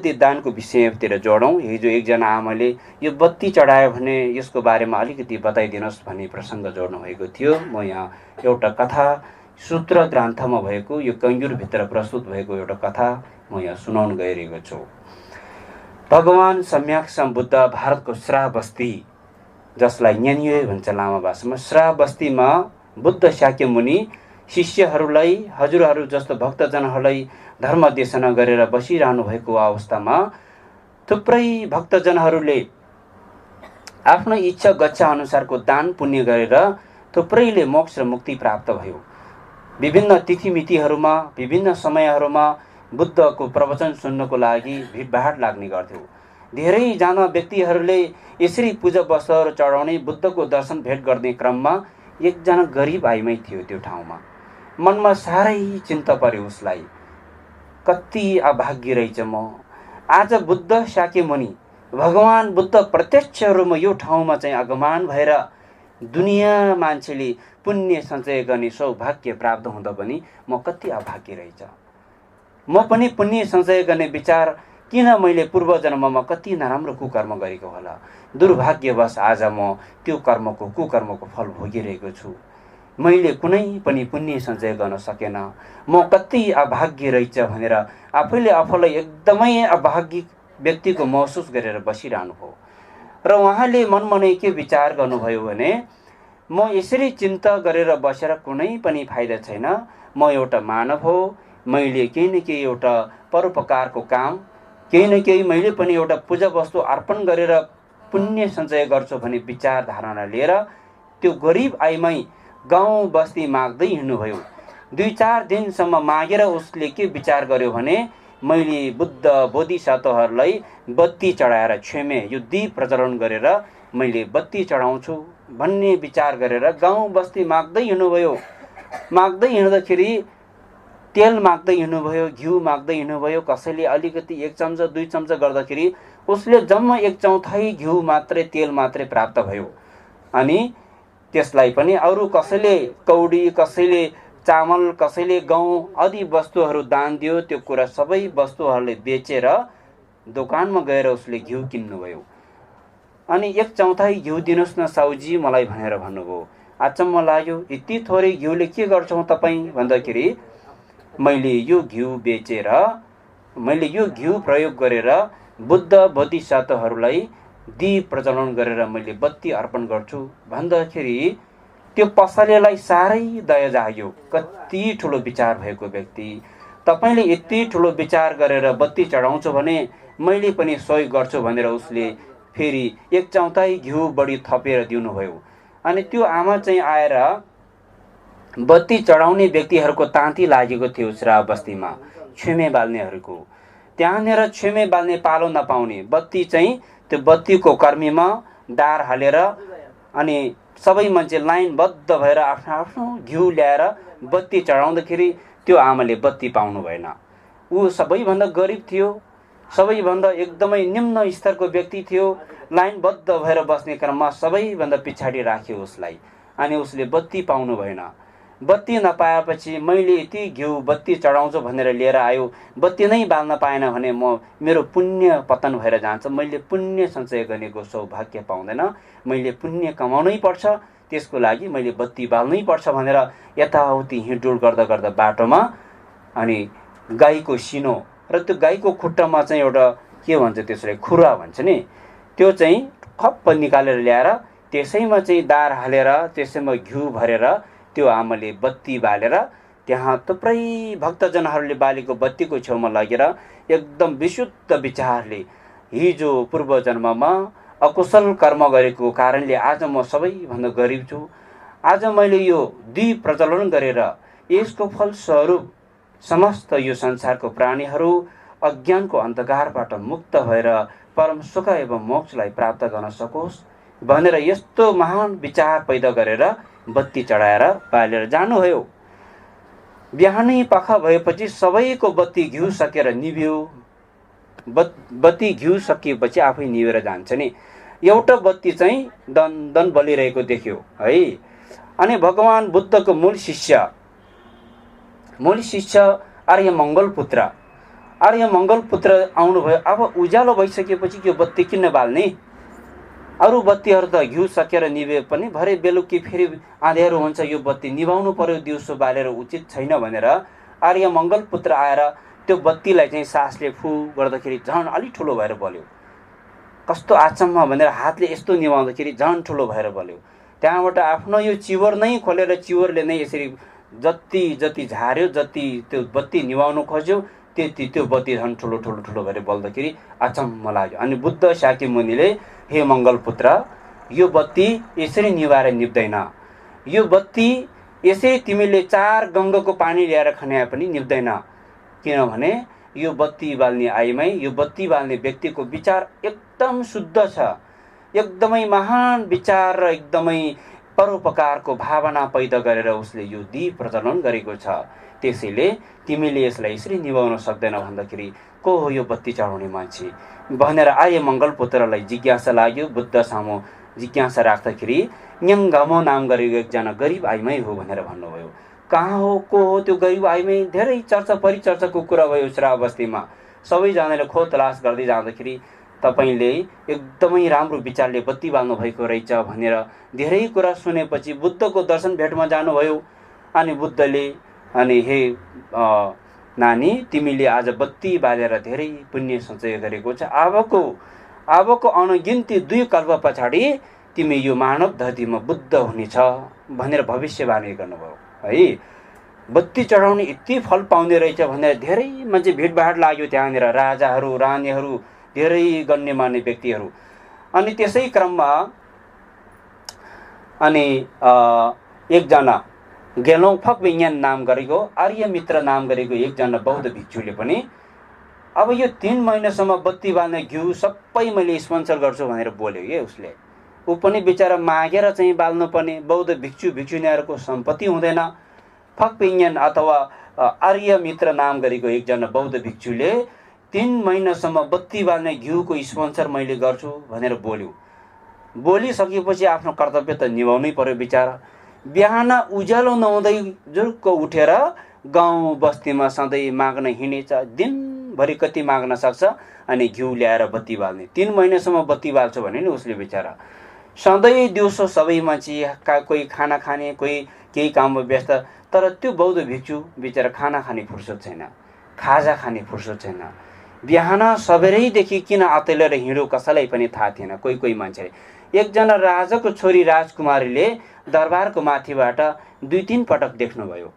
अलिकति दानको विषयतिर जोडौँ। हिजो एकजना आमाले यो बत्ती चढायो भने यसको बारेमा अलिकति बताइदिनुहोस् भन्ने प्रसङ्ग जोड्नु भएको थियो। म यहाँ एउटा कथा सूत्र ग्रन्थमा भएको यो कङ्जुरभित्र प्रस्तुत भएको एउटा कथा म यहाँ सुनाउन गइरहेको छु। भगवान सम्यक सम्बुद्ध भारतको श्रावस्ती, जसलाई न्यान्युए भन्छ लामा भाषामा, श्रावस्तीमा बुद्ध शाक्य मुनि शिष्यहरूलाई, हजुरहरू जस्तो भक्तजनहरूलाई धर्म देशना गरेर बसिरहनु भएको अवस्थामा थुप्रै भक्तजनहरूले आफ्नो इच्छा गच्छा अनुसारको दान पुण्य गरेर थुप्रैले मोक्ष र मुक्ति प्राप्त भयो। विभिन्न तिथिमितिहरूमा, विभिन्न समयहरूमा बुद्धको प्रवचन सुन्नको लागि भिडभाड लाग्ने गर्थ्यो। धेरैजना व्यक्तिहरूले यसरी पूजा वस्तुहरू चढाउने, बुद्धको दर्शन भेट गर्ने क्रममा एकजना गरिब आइमै थियो त्यो ठाउँमा। मनमा साह्रै चिन्ता पर्यो उसलाई, कति अभाग्य रहेछ म। आज बुद्ध शाक्य मुनि भगवान बुद्ध प्रत्यक्ष रूपमा यो ठाउँमा चाहिँ आगमन भएर दुनियाँ मान्छेले पुण्य सञ्चय गर्ने सौभाग्य प्राप्त हुँदा पनि म कति अभाग्य रहेछ। म पनि पुण्य सञ्चय गर्ने विचार किन, मैले पूर्व जन्ममा कति नराम्रो कुकर्म गरेको होला, दुर्भाग्यवश आज म त्यो कुकर्मको फल भोगिरहेको छु। मैले कुनै पनि पुण्य सञ्चय गर्न सकेन, म कति अभाग्य रहेछ भनेर आफैले आफूलाई एकदमै अभाग्य व्यक्तिको महसुस गरेर बसिरहनु भयो। र उहाँले मनमा नै के विचार गर्नुभयो भने, म यसरी चिन्ता गरेर बसेर कुनै पनि फाइदा छैन। म एउटा मानव हो, मैले केही न केही एउटा परोपकारको काम, केही न केही मैले पनि एउटा पूजा वस्तु अर्पण गरेर पुण्य सञ्चय गर्छु भन्ने विचार धारणा लिएर त्यो गरिब आइमै गाउँ बस्ती माग्दै हिँड्नुभयो। 2-4 दिनसम्म मागेर उसले के विचार गर्यो भने, मैले बुद्ध बोधिसत्वहरूलाई बत्ती चढाएर छेमे यो दीप प्रज्वलन गरेर मैले बत्ती चढाउँछु भन्ने विचार गरेर गाउँ बस्ती माग्दै हिँड्नुभयो। माग्दै हिँड्दाखेरि तेल माग्दै हिँड्नुभयो, घिउ माग्दै हिँड्नुभयो। कसैले अलिकति 1 चम्चा 2 चम्चा गर्दाखेरि उसले जम्मा 1/4 घिउ मात्रै, तेल मात्रै प्राप्त भयो। अनि त्यसलाई पनि अरू कसैले कौडी, कसैले चामल, कसैले गहुँ आदि वस्तुहरू दान दियो। त्यो कुरा सबै वस्तुहरूले बेचेर दोकानमा गएर उसले घिउ किन्नुभयो। अनि 1/4 घिउ दिनुहोस् न साउजी मलाई भनेर भन्नुभयो। अचम्म लाग्यो, यति थोरै घिउले के गर्छौँ तपाईँ भन्दाखेरि, मैले यो घिउ बेचेर, मैले यो घिउ प्रयोग गरेर बुद्ध बोधिसत्वहरूलाई दीप प्रज्वलन गरेर मैले बत्ती अर्पण गर्छु भन्दाखेरि त्यो पसलेलाई साह्रै दया जाग्यो। कति ठुलो विचार भएको व्यक्ति, तपाईँले यति ठुलो विचार गरेर बत्ती चढाउँछु भने मैले पनि सहयोग गर्छु भनेर उसले फेरि 1/4 घिउ बढी थपेर दिनुभयो। अनि त्यो आमा चाहिँ आएर बत्ती चढाउने व्यक्तिहरूको तान्ती लागेको थियो श्राव बस्तीमा, छेमे बाल्नेहरूको। त्यहाँनिर छेमे बाल्ने पालो नपाउने, बत्ती चाहिँ त्यो बत्तीको कर्मीमा डार हालेर अनि सबै मान्छे लाइनबद्ध भएर आफ्नो आफ्नो घिउ ल्याएर बत्ती चढाउँदाखेरि त्यो आमाले बत्ती पाउनु भएन। ऊ सबैभन्दा गरिब थियो, सबैभन्दा एकदमै निम्न स्तरको व्यक्ति थियो। लाइनबद्ध भएर बस्ने क्रममा सबैभन्दा पछाडि राख्यो उसलाई, अनि उसले बत्ती पाउनु भएन। बत्ती नपाएपछि मैले यति घिउ बत्ती चढाउँछु भनेर लिएर आयो, बत्ती नै बाल्न पाएन भने मेरो पुण्य पतन भएर जान्छ। मैले पुण्य सञ्चय गर्नेको सौभाग्य पाउँदैन, मैले पुण्य कमाउनै पर्छ, त्यसको लागि मैले बत्ती बाल्नै पर्छ भनेर यताउति हिँडडुल गर्दा गर्दा बाटोमा अनि गाईको सिनो र त्यो गाईको खुट्टामा चाहिँ एउटा के भन्छ त्यसलाई, खुरा भन्छ नि, त्यो चाहिँ खप्प निकालेर ल्याएर त्यसैमा चाहिँ दार हालेर त्यसैमा घिउ भरेर त्यो आमाले बत्ती बालेर त्यहाँ थुप्रै भक्तजनहरूले बालेको बत्तीको छेउमा लगेर एकदम विशुद्ध विचारले, हिजो पूर्व जन्ममा अकुशल कर्म गरेको कारणले आज म सबैभन्दा गरिब छु, आज मैले यो दीप प्रज्वलन गरेर यसको फलस्वरूप समस्त यो संसारको प्राणीहरू अज्ञानको अन्धकारबाट मुक्त भएर परम सुख एवं मोक्षलाई प्राप्त गर्न सकोस् भनेर यस्तो महान विचार पैदा गरेर बत्ती चढाएर बालेर जानुभयो। बिहानै पख भएपछि सबैको बत्ती घिउ सकेर निभ्यो। बत्ती घिउ सकिएपछि आफै निभेर जान्छ नि। एउटा बत्ती चाहिँ दन बलिरहेको देख्यो है। अनि भगवान बुद्धको मूल शिष्य आर्य मङ्गल पुत्र आर्य मङ्गल पुत्र आउनुभयो। अब उज्यालो भइसकेपछि यो बत्ती किन बाल्ने? अरू बत्तीहरू त घिउ सकेर निभे पनि भरे बेलुकी फेरि अँध्यारो हुन्छ, यो बत्ती निभाउनु पर्यो, दिउँसो बालेर उचित छैन भनेर आर्य मङ्गल पुत्र आएर त्यो बत्तीलाई चाहिँ सासले फु गर्दाखेरि झन् अलिक ठुलो भएर बल्यो। कस्तो आचम्म भनेर हातले यस्तो निभाउँदाखेरि झन् ठुलो भएर बल्यो। त्यहाँबाट आफ्नो यो चिवर नै खोलेर चिवरले नै यसरी जति जति झार्यो, जति त्यो बत्ती निभाउनु खोज्यो, त्यति त्यो बत्ती झन् ठुलो ठुलो ठुलो भएर बल्दाखेरि अचम्म लाग्यो। अनि बुद्ध शाक्य मुनिले, हे मङ्गल पुत्र, यो बत्ती यसरी निभाएर निप्दैन, यो बत्ती यसरी तिमीले 4 गङ्गाको पानी ल्याएर खन्याए पनि निप्दैन। किनभने यो बत्ती बाल्ने आइमै, यो बत्ती बाल्ने व्यक्तिको विचार एकदम शुद्ध छ, एकदमै महान विचार र एकदमै परोपकारको भावना पैदा गरेर उसले यो दीप प्रज्वलन गरेको छ। त्यसैले तिमीले यसलाई यसरी निभाउन सक्दैन भन्दाखेरि को हो यो बत्ती चढाउने मान्छे भनेर आर्य मङ्गल पुत्रलाई जिज्ञासा लाग्यो। बुद्ध सामु जिज्ञासा राख्दाखेरि न्याङ्गामो नाम गरेको एकजना गरिब आइमै हो भनेर भन्नुभयो। कहाँ हो, को हो त्यो गरिब आइमै? धेरै चर्चा परिचर्चाको कुरा भयो श्रावस्तीमा। सबैजनाले खोज तलास गर्दै जाँदाखेरि तपाईँले एकदमै राम्रो विचारले बत्ती बाल्नु भएको रहेछ भनेर धेरै कुरा सुनेपछि बुद्धको दर्शन भेटमा जानुभयो। अनि बुद्धले, अनि हे नानी, तिमीले आज बत्ती बालेर धेरै पुण्य सञ्चय गरेको छ, अबको अनगिन्ती 2 कल्प पछाडि तिमी यो मानव धरतीमा बुद्ध हुनेछ भनेर भविष्यवाणी गर्नुभयो है। बत्ती चढाउने यति फल पाउने रहेछ भनेर धेरै मान्छे भिडभाड लाग्यो त्यहाँनिर, राजाहरू, रानीहरू, धेरै गण्यमान्य व्यक्तिहरू। अनि त्यसै क्रममा अनि एकजना गेलोङफक विज्ञान नाम गरेको, आर्य मित्र नाम गरेको एकजना बौद्ध भिक्षुले पनि अब यो 3 महिनासम्म बत्ती बाल्ने घिउ सबै मैले स्पोन्सर गर्छु भनेर बोल्यो के उसले। ऊ पनि बेचारा मागेर चाहिँ बाल्नुपर्ने, बौद्ध भिक्षु भिक्षुनीहरूको सम्पत्ति हुँदैन। फक विज्ञान अथवा आर्य मित्र नाम गरेको एकजना बौद्ध भिक्षुले 3 महिनासम्म बत्ती बाल्ने घिउको स्पोन्सर मैले गर्छु भनेर बोल्यो। बोलिसकेपछि आफ्नो कर्तव्य त निभाउनै पर्यो बिचारा। बिहान उज्यालो नहुँदै जुर्क उठेर गाउँ बस्तीमा सधैँ माग्न हिँडेछ, दिनभरि कति माग्न सक्छ, अनि घिउ ल्याएर बत्ती बाल्ने। 3 महिनासम्म बत्ती बाल्छु भने नि उसले बिचारा। सधैँ दिउँसो सबै मान्छे कोही खाना खाने, कोही केही काममा व्यस्त, तर त्यो बौद्ध भिक्षु बिचारा खाना खाने फुर्सद छैन, खाजा खाने फुर्सद छैन। बिहान सबेरैदेखि किन अतेलेर हिँड्यो कसैलाई पनि थाहा थिएन। कोही मान्छेले, एकजना राजाको छोरी राजकुमारीले दरबारको माथिबाट 2-3 पटक देख्नुभयो।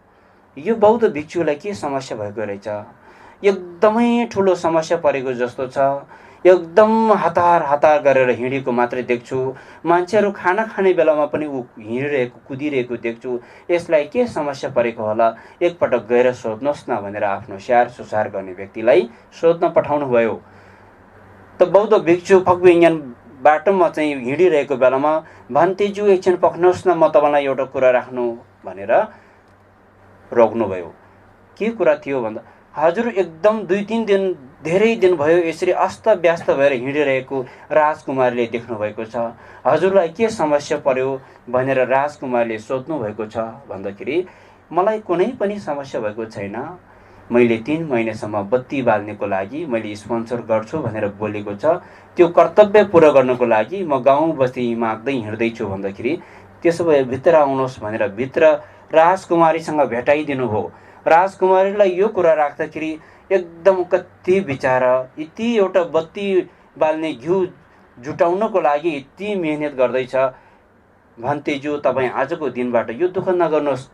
यो बौद्ध भिक्षुलाई के समस्या भएको रहेछ, एकदमै ठुलो समस्या परेको जस्तो छ, एकदम हतार गरेर हिँडेको मात्रै देख्छु, मान्छेहरू खाना खाने बेलामा पनि ऊ हिँडिरहेको कुदिरहेको देख्छु, यसलाई के समस्या परेको होला, एकपटक गएर सोध्नुहोस् न भनेर आफ्नो स्याहार सुसार गर्ने व्यक्तिलाई सोध्न पठाउनु भयो। त बौद्ध भिक्षु फकविज्ञान बाटोमा चाहिँ हिँडिरहेको बेलामा, भन्तेज्यू एकछिन पख्नुहोस् न, म तपाईँलाई एउटा कुरा राख्नु भनेर रोक्नुभयो। के कुरा थियो भन्दा, हजुर एकदम 2-3 दिन, धेरै दिन भयो यसरी अस्तव्यस्त भएर हिँडिरहेको राजकुमारीले देख्नुभएको छ, हजुरलाई के समस्या पर्यो भनेर राजकुमारले सोध्नु भएको छ भन्दाखेरि, मलाई कुनै पनि समस्या भएको छैन, मैले 3 महिनासम्म बत्ती बाल्नेको लागि मैले स्पोन्सर गर्छु भनेर बोलेको छ, त्यो कर्तव्य पुरा गर्नको लागि म गाउँ बस्ती माग्दै हिँड्दैछु भन्दाखेरि, त्यसो भए भित्र आउनुहोस् भनेर भित्र राजकुमारीसँग भेटाइदिनु भयो। राजकुमारीलाई यो कुरा राख्दाखेरि एकदम कति बिचारा, यति एउटा बत्ती बाल्ने घिउ जुटाउनको लागि यति मेहनत गर्दैछ, भन्तेज्यू तपाईँ आजको दिनबाट यो दुःख नगर्नुहोस्,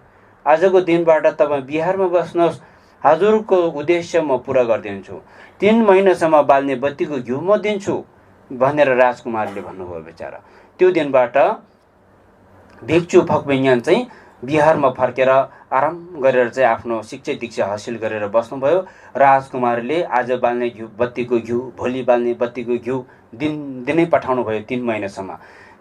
आजको दिनबाट तपाईँ बिहारमा बस्नुहोस्, हजुरको उद्देश्य म पुरा गरिदिन्छु, 3 महिनासम्म बाल्ने बत्तीको घिउ म दिन्छु भनेर राजकुमारले भन्नुभयो बेचारा। त्यो दिनबाट भिक्षु फकविज्ञान चाहिँ बिहारमा फर्केर आराम गरेर चाहिँ आफ्नो शिक्षा दीक्षा हासिल गरेर बस्नुभयो। राजकुमारले आज बाल्ने घिउ बत्तीको घिउ, भोलि बाल्ने बत्तीको घिउ दिनै पठाउनु भयो 3 महिनासम्म।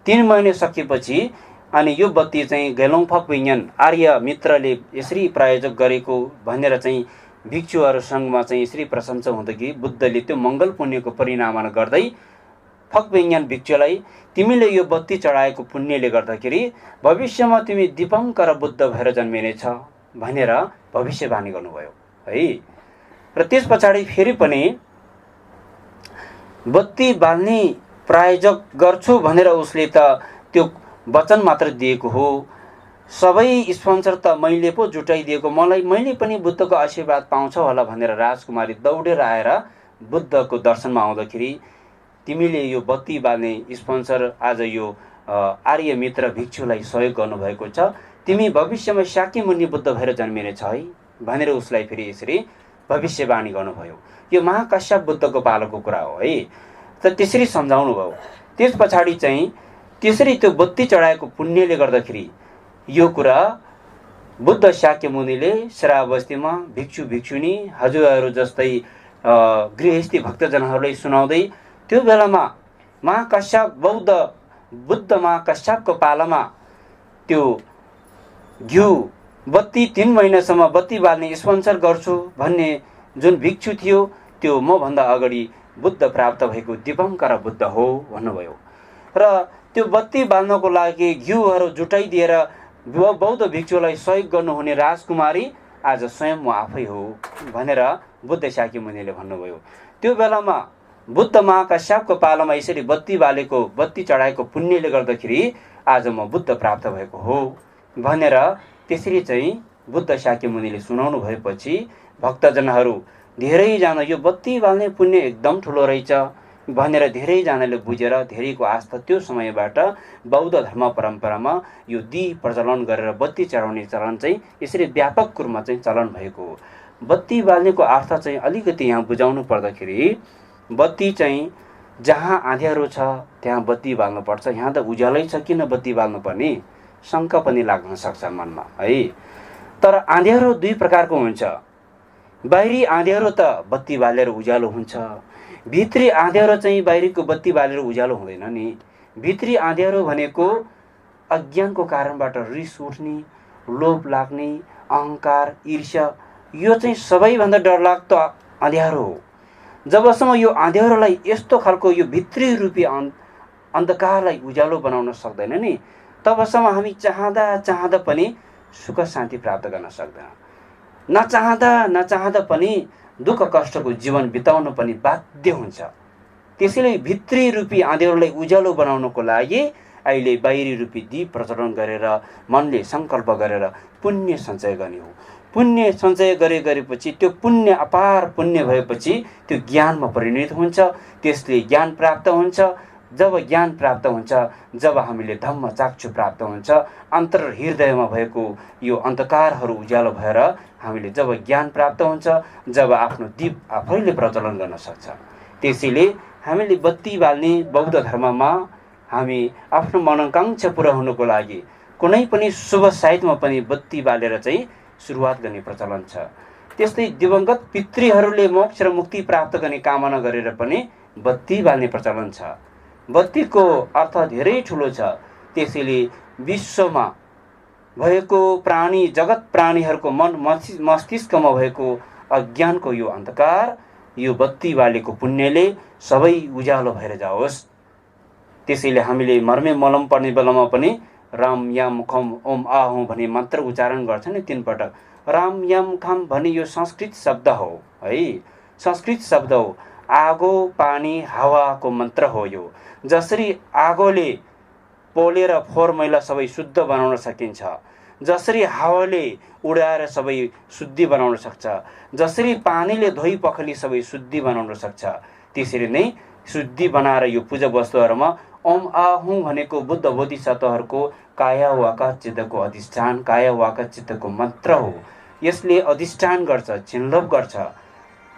3 महिना सकेपछि अनि यो बत्ती चाहिँ गेलोङफक विज्ञान आर्य मित्रले यसरी प्रायोजक गरेको भनेर चाहिँ भिक्षुहरूसँगमा चाहिँ यसरी प्रशंसा हुँदाखेरि बुद्धले त्यो मङ्गल पुण्यको परिणामन गर्दै फक विज्ञान भिक्षुलाई, तिमीले यो बत्ती चढाएको पुण्यले गर्दाखेरि भविष्यमा तिमी दीपङ्कर बुद्ध भएर जन्मिनेछ भनेर भविष्यवाणी गर्नुभयो है। र त्यस पछाडि फेरि पनि बत्ती बाल्ने प्रायोजक गर्छु भनेर उसले त त्यो वचन मात्र दिएको हो। सबै स्पोन्सर त मैले पो जुटाइदिएको, मैले पनि बुद्धको आशीर्वाद पाउँछ होला भनेर राजकुमारी दौडेर आएर बुद्धको दर्शनमा आउँदाखेरि, तिमीले यो बत्ती बाल्ने स्पोन्सर आज यो आर्य मित्र भिक्षुलाई सहयोग गर्नुभएको छ, तिमी भविष्यमा शाक्यमुनि बुद्ध भएर जन्मिनेछ है भनेर उसलाई फेरि यसरी भविष्यवाणी गर्नुभयो। यो महाकश्यप बुद्धको पालोको कुरा हो है। त त्यसरी सम्झाउनु भयो। त्यस पछाडि चाहिँ त्यसरी त्यो बत्ती चढाएको पुण्यले गर्दाखेरि यो कुरा बुद्ध शाक्यमुनिले श्रावस्तीमा भिक्षु भिक्षुनी हजुरहरू जस्तै गृहस्थी भक्तजनहरूलाई सुनाउँदै, त्यो बेलामा महाकश्यप बुद्ध महाकश्यपको पालामा त्यो घिउ बत्ती 3 महिनासम्म बत्ती बाल्ने स्पोन्सर गर्छु भन्ने जुन भिक्षु थियो त्यो मभन्दा अगाडि बुद्ध प्राप्त भएको दिवङ्कर बुद्ध हो भन्नुभयो। र त्यो बत्ती बाल्नको लागि घिउहरू जुटाइदिएर बौद्ध भिक्षुलाई सहयोग गर्नुहुने राजकुमारी आज स्वयं म आफै हो भनेर बुद्ध शाक्यमुनिले भन्नुभयो। त्यो बेलामा बुद्ध महाकश्यपको पालामा यसरी बत्ती चढाएको पुण्यले गर्दाखेरि आज म बुद्ध प्राप्त भएको हो भनेर त्यसरी चाहिँ बुद्ध शाक्यमुनिले सुनाउनु भएपछि भक्तजनहरू धेरैजना यो बत्ती बाल्ने पुण्य एकदम ठुलो रहेछ भनेर धेरैजनाले बुझेर धेरैको आस्था त्यो समयबाट बौद्ध धर्म परम्परामा यो दीप प्रज्वलन गरेर बत्ती चढाउने चलन चाहिँ यसरी व्यापक रूपमा चाहिँ चलन भएको हो। बत्ती बाल्नेको अर्थ चाहिँ अलिकति यहाँ बुझाउनु पर्दाखेरि, बत्ती चाहिँ जहाँ अँध्यारो छ त्यहाँ बत्ती बाल्नुपर्छ, यहाँ त उज्यालै छ किन बत्ती बाल्नुपर्ने शङ्का पनि लाग्न सक्छ मनमा है। तर अँध्यारो 2 प्रकारको हुन्छ। बाहिरी अँध्यारो त बत्ती बालेर उज्यालो हुन्छ, भित्री अँध्यारो चाहिँ बाहिरीको बत्ती बालेर उज्यालो हुँदैन नि। भित्री अँध्यारो भनेको अज्ञानको कारणबाट रिस उठ्ने, लोभ लाग्ने, अहङ्कार, ईर्ष्या, यो चाहिँ सबैभन्दा डरलाग्दो अँध्यारो हो। जबसम्म यो अँध्यारोलाई यस्तो खालको यो भित्री रूपी अन्धकारलाई उज्यालो बनाउन सक्दैन नि, तबसम्म हामी चाहँदा पनि सुख शान्ति प्राप्त गर्न सक्दैन। नचाहँदा पनि दुःख कष्टको जीवन बिताउन पनि बाध्य हुन्छ। त्यसैले भित्री रूपी अँध्यारोलाई उज्यालो बनाउनको लागि अहिले बाहिरी रूपी दीप प्रज्वलन गरेर मनले सङ्कल्प गरेर पुण्य सञ्चय गर्ने हो। पुण्य सञ्चय गरेपछि त्यो पुण्य अपार पुण्य भएपछि त्यो ज्ञानमा परिणत हुन्छ, त्यसले ज्ञान प्राप्त हुन्छ। जब ज्ञान प्राप्त हुन्छ, जब हामीले धम्म चाक्षु प्राप्त हुन्छ, अन्तर हृदयमा भएको यो अन्धकारहरू उज्यालो भएर हामीले जब ज्ञान प्राप्त हुन्छ, जब आफ्नो दीप आफैले प्रज्वलन गर्न सक्छ। त्यसैले हामीले बत्ती बाल्ने बौद्ध धर्ममा हामी आफ्नो मनोकांक्षा पुरा हुनुको लागि कुनै पनि शुभ साइतमा पनि बत्ती बालेर चाहिँ सुरुवात गर्ने प्रचलन छ। त्यस्तै दिवंगत पितृहरूले मोक्ष र मुक्ति प्राप्त गर्ने कामना गरेर पनि बत्ती बाल्ने प्रचलन छ। बत्तीको अर्थ धेरै ठुलो छ। त्यसैले विश्वमा भएको प्राणी जगत प्राणीहरूको मन मस्तिष्कमा भएको अज्ञानको यो अन्धकार यो बत्ती बालेको पुण्यले सबै उज्यालो भएर जाओस्। त्यसैले हामीले मर्मे मलम पर्ने बेलामा पनि राम याम खम ओम आहु भन्ने मन्त्र उच्चारण गर्छ नि 3 पटक। राम याम खम भन्ने यो संस्कृत शब्द हो है, संस्कृत शब्द हो। आगो पानी हावाको मन्त्र हो यो। जसरी आगोले पोलेर फोहोर मैला सबै शुद्ध बनाउन सकिन्छ, जसरी हावाले उडाएर सबै शुद्धि बनाउन सक्छ, जसरी पानीले धोई पखाली सबै शुद्धि बनाउन सक्छ, त्यसरी नै शुद्धि बनाएर यो पूजा वस्तुहरूमा ओम आहु भनेको बुद्ध बोधिसत्वहरूको काया वाका चित्तको अधिष्ठान, काया वाका चित्तको मन्त्र हो। यसले अधिष्ठान गर्छ, छिनलोप गर्छ।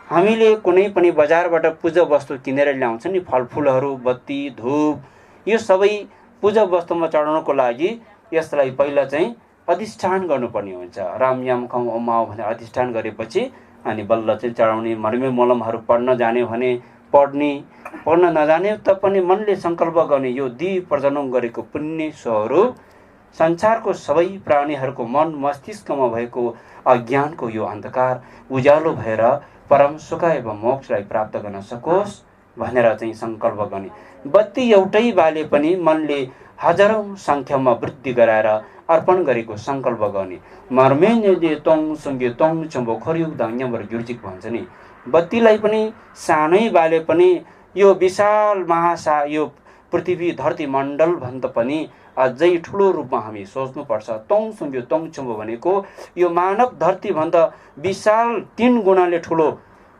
हामीले कुनै पनि बजारबाट पूजा वस्तु किनेर ल्याउँछ नि, फलफुलहरू, बत्ती, धूप, यो सबै पूजा वस्तुमा चढाउनको लागि यसलाई पहिला चाहिँ अधिष्ठान गर्नुपर्ने हुन्छ। राम याम खम ओम आओ भनेर अधिष्ठान गरेपछि अनि बल्ल चाहिँ चढाउने। मर्मे मलमहरू पढ्न जाने भने पढ्न नजाने तापनि मनले सङ्कल्प गर्ने यो दीप प्रज्वलन गरेको पुण्य स्वरूप संसारको सबै प्राणीहरूको मन मस्तिष्कमा भएको अज्ञानको यो अन्धकार उज्यालो भएर परम सुख एवं मोक्षलाई प्राप्त गर्न सकोस् भनेर चाहिँ सङ्कल्प गर्ने। बत्ती एउटै बाले पनि मनले हजारौं सङ्ख्यामा वृद्धि गराएर अर्पण गरेको सङ्कल्प गर्ने। मर्मेन्यले तोङ सुङ्गे तोङ चम्बो खरियुक दाङ्याबर गिर्जिक भन्छ नि, बत्तीलाई पनि सानै बाले पनि यो विशाल यो पृथ्वी धरती मण्डल भन्दा पनि अझै ठुलो रूपमा हामी सोच्नुपर्छ। तौँ चुम्बो भनेको यो मानव धरती भन्दा विशाल 3 गुणाले ठुलो,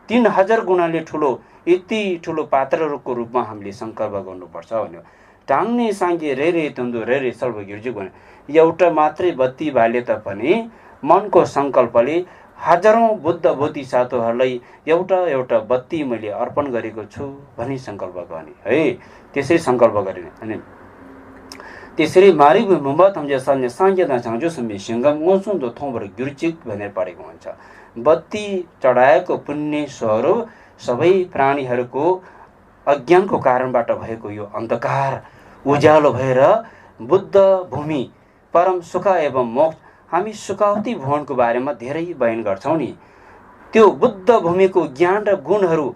3000 गुणाले ठुलो, यति ठुलो पात्रहरूको रूपमा हामीले सङ्कल्प गर्नुपर्छ भन्यो। टाङ्ने साङ्गे रे तुन्दु रे सर्व गिर्जु भने एउटा मात्रै बत्ती बाले तापनि मनको सङ्कल्पले हजारौँ बुद्ध बोधिसत्वहरूलाई एउटा बत्ती मैले अर्पण गरेको छु भनी सङ्कल्प गर्ने है। त्यसरी सङ्कल्प गर्ने अनि त्यसरी मारी मुम्बा थम्जे सन्ने साङ्गेदा छाङ्जु सम्बे सिङ्गम ओसुन्दो थोंबर गिर्चिक भनेर पढेको हुन्छ। बत्ती चढाएको पुण्य स्वरूप सबै प्राणीहरूको अज्ञानको कारणबाट भएको यो अन्धकार उज्यालो भएर बुद्ध भूमि परम सुख एवं मोक्ष हामी सुखावती भवनको बारेमा धेरै बयान गर्छौँ नि। त्यो बुद्ध भूमिको ज्ञान र गुणहरू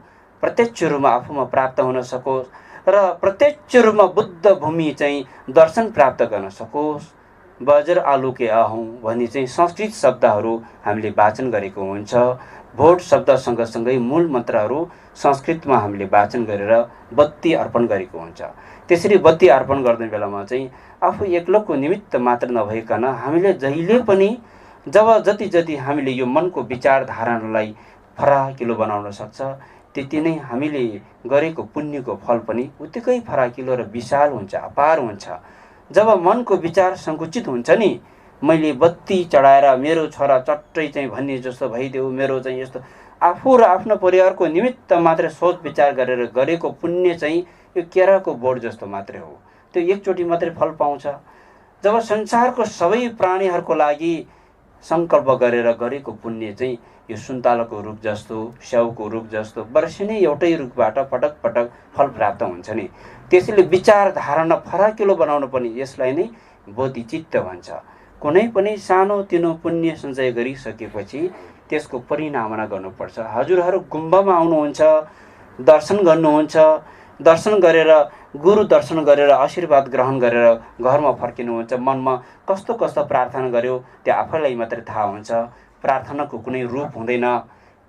प्रत्यक्ष रूपमा आफूमा प्राप्त हुन सकोस् र प्रत्यक्ष रूपमा बुद्ध भूमि चाहिँ दर्शन प्राप्त गर्न सकोस्। बजर आलुके आहौँ भन्ने चाहिँ संस्कृत शब्दहरू हामीले वाचन गरेको हुन्छ। भोट शब्द सँगसँगै मूल मन्त्रहरू संस्कृतमा हामीले वाचन गरेर बत्ती अर्पण गरेको हुन्छ। त्यसरी बत्ती अर्पण गर्ने बेलामा चाहिँ आफू एक्लोको निमित्त मात्र नभइकन हामीले जहिले पनि जति हामीले यो मनको विचारधारालाई फराकिलो बनाउन सक्छ त्यति नै हामीले गरेको पुण्यको फल पनि उत्तिकै फराकिलो र विशाल हुन्छ, अपार हुन्छ। जब मनको विचार सङ्कुचित हुन्छ नि, मैले बत्ती चढाएर मेरो छोरा चट्टै चाहिँ भन्ने जस्तो भइदेऊ, मेरो चाहिँ यस्तो आफू र आफ्नो परिवारको निमित्त मात्र सोच विचार गरेर गरेको पुण्य चाहिँ यो केराको बोट जस्तो मात्रै हो, त्यो एकचोटि मात्रै फल पाउँछ। जब संसारको सबै प्राणीहरूको लागि सङ्कल्प गरेर गरेको पुण्य चाहिँ यो सुन्तलाको रुख जस्तो, स्याउको रुख जस्तो वर्षेनै एउटै रुखबाट पटक पटक फल प्राप्त हुन्छ नि। त्यसैले विचार धारणा फराकिलो बनाउनु पनि यसलाई नै बोधिचित्त भन्छ। कुनै पनि सानो तिनो पुण्य सञ्चय गरिसकेपछि त्यसको परिनामना गर्नुपर्छ। हजुरहरू गुम्बामा आउनुहुन्छ, दर्शन गर्नुहुन्छ, दर्शन गरेर गुरु दर्शन गरेर आशीर्वाद ग्रहण गरेर घरमा फर्किनुहुन्छ। मनमा कस्तो कस्तो प्रार्थना गर्यो त्यो आफैलाई मात्रै थाहा हुन्छ। प्रार्थनाको कुनै रूप हुँदैन।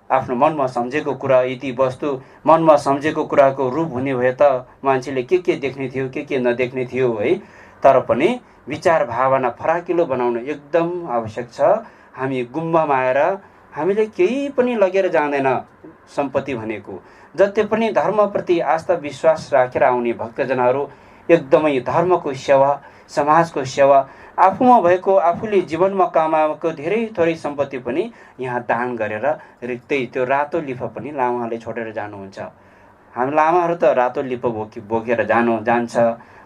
आफ्नो मनमा सम्झेको कुरा यति वस्तु मनमा सम्झेको कुराको रूप हुने भए त मान्छेले के देख्ने थियो के नदेख्ने थियो है। तर पनि विचार भावना फराकिलो बनाउन एकदम आवश्यक छ। हामी गुम्बामा आएर हामीले केही पनि लगेर जाँदैन। सम्पत्ति भनेको जति पनि धर्मप्रति आस्था विश्वास राखेर आउने भक्तजनहरू एकदमै धर्मको सेवा, समाजको सेवा, आफूमा भएको आफूले जीवनमा कमाएको धेरै थोरै सम्पत्ति पनि यहाँ दान गरेर रिक्तै त्यो रातो लिफा पनि लामाहरूले छोडेर जानुहुन्छ। हामी लामाहरू त रातो लिफा बोकेर जान्छ,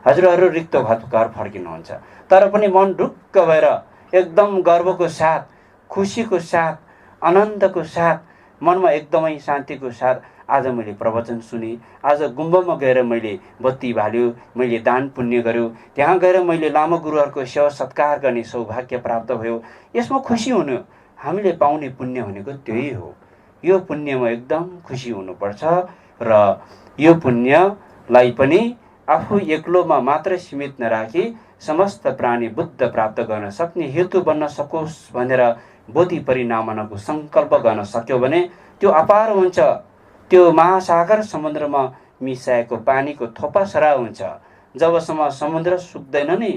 हजुरहरू रिक्त घर फर्किनुहुन्छ। तर पनि मन ढुक्क भएर एकदम गर्वको साथ, खुसीको साथ, आनन्दको साथ, मनमा एकदमै शान्तिको साथ आज मैले प्रवचन सुने, आज गुम्बामा गएर मैले बत्ती बाल्यो, मैले दान पुण्य गर्यो, त्यहाँ गएर मैले लामा गुरुहरूको सेवा सत्कार गर्ने सौभाग्य प्राप्त भयो। यसमा खुसी हुनु हामीले पाउने पुण्य भनेको त्यही हो। यो पुण्यमा एकदम खुसी हुनुपर्छ र यो पुण्यलाई पनि आफू एक्लोमा मात्र सीमित नराखी समस्त प्राणी बुद्ध प्राप्त गर्न सक्ने हेतु बन्न सकोस् भनेर बोधि परिणामनाको सङ्कल्प गर्न सक्यो भने त्यो अपार हुन्छ। त्यो महासागर समुद्रमा मिसाएको पानीको थोपा सरा हुन्छ। जबसम्म समुद्र सुक्दैन नि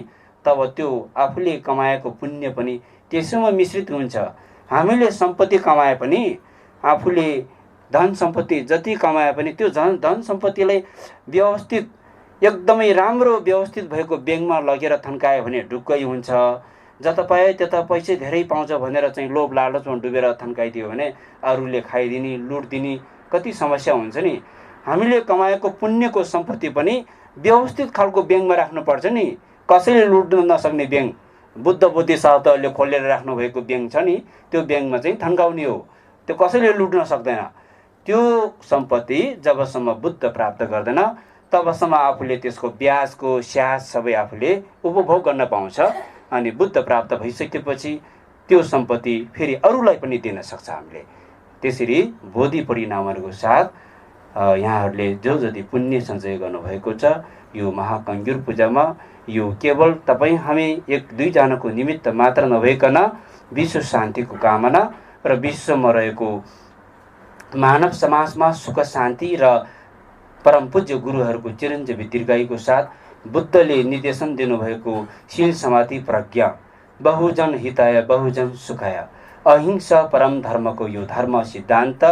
तब त्यो आफूले कमाएको पुण्य पनि त्यसैमा मिश्रित हुन्छ। हामीले सम्पत्ति कमाए पनि, आफूले धन सम्पत्ति जति कमाए पनि त्यो धन सम्पत्तिलाई व्यवस्थित एकदमै राम्रो व्यवस्थित भएको ब्याङ्कमा लगेर थन्कायो भने ढुक्कै हुन्छ। जता पायो त्यता पैसा धेरै पाउँछ भनेर चाहिँ लोभ लालचमा डुबेर थन्काइदियो भने अरूले खाइदिने, लुट्दिने कति समस्या हुन्छ नि। हामीले कमाएको पुण्यको सम्पत्ति पनि व्यवस्थित खालको ब्याङ्कमा राख्नुपर्छ नि। कसैले लुट्न नसक्ने ब्याङ्क, बुद्ध बोधिसत्वहरूले खोलेर राख्नु भएको ब्याङ्क छ नि, त्यो ब्याङ्कमा चाहिँ थन्काउने हो। त्यो कसैले लुट्न सक्दैन। त्यो सम्पत्ति जबसम्म बुद्ध प्राप्त गर्दैन तबसम्म आफूले त्यसको ब्याजको स्याज सबै आफूले उपभोग गर्न पाउँछ। अनि बुद्ध प्राप्त भइसकेपछि त्यो सम्पत्ति फेरि अरूलाई पनि दिन सक्छ हामीले। त्यसरी बोधि परिणामहरूको साथ यहाँहरूले जो जति पुण्य सञ्चय गर्नुभएको छ यो महाकङ्ग्युर पूजामा, यो केवल तपाईँ हामी एक दुईजनाको निमित्त मात्र नभइकन विश्व शान्तिको कामना र विश्वमा रहेको मानव समाजमा सुख शान्ति र परम पूज्य गुरुहरूको चिरञ्जीवी दीर्घायुको साथ बुद्धले निर्देशन दिनुभएको शील समाधि प्रज्ञा बहुजन हिताय बहुजन सुखाय अहिंसा परम धर्मको यो धर्म सिद्धान्त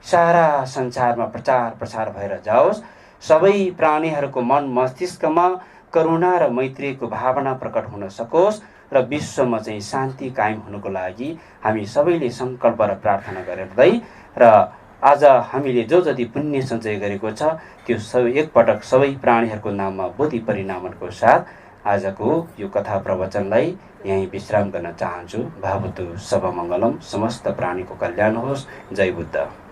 सारा संसारमा प्रचार प्रसार भएर जाओस्। सबै प्राणीहरूको मन मस्तिष्कमा करुणा र मैत्रीको भावना प्रकट हुन सकोस् र विश्वमा चाहिँ शान्ति कायम हुनको लागि हामी सबैले संकल्प र प्रार्थना गर्दै र आज हामीले जो जति पुण्य सञ्चय गरेको छ त्यो सबै एकपटक सबै प्राणीहरूको नाममा बोधि परिणामको साथ आजको यो कथा प्रवचनलाई यहीँ विश्राम गर्न चाहन्छु। भवतु सर्वमङ्गलम, समस्त प्राणीको कल्याण होस्। जय बुद्ध।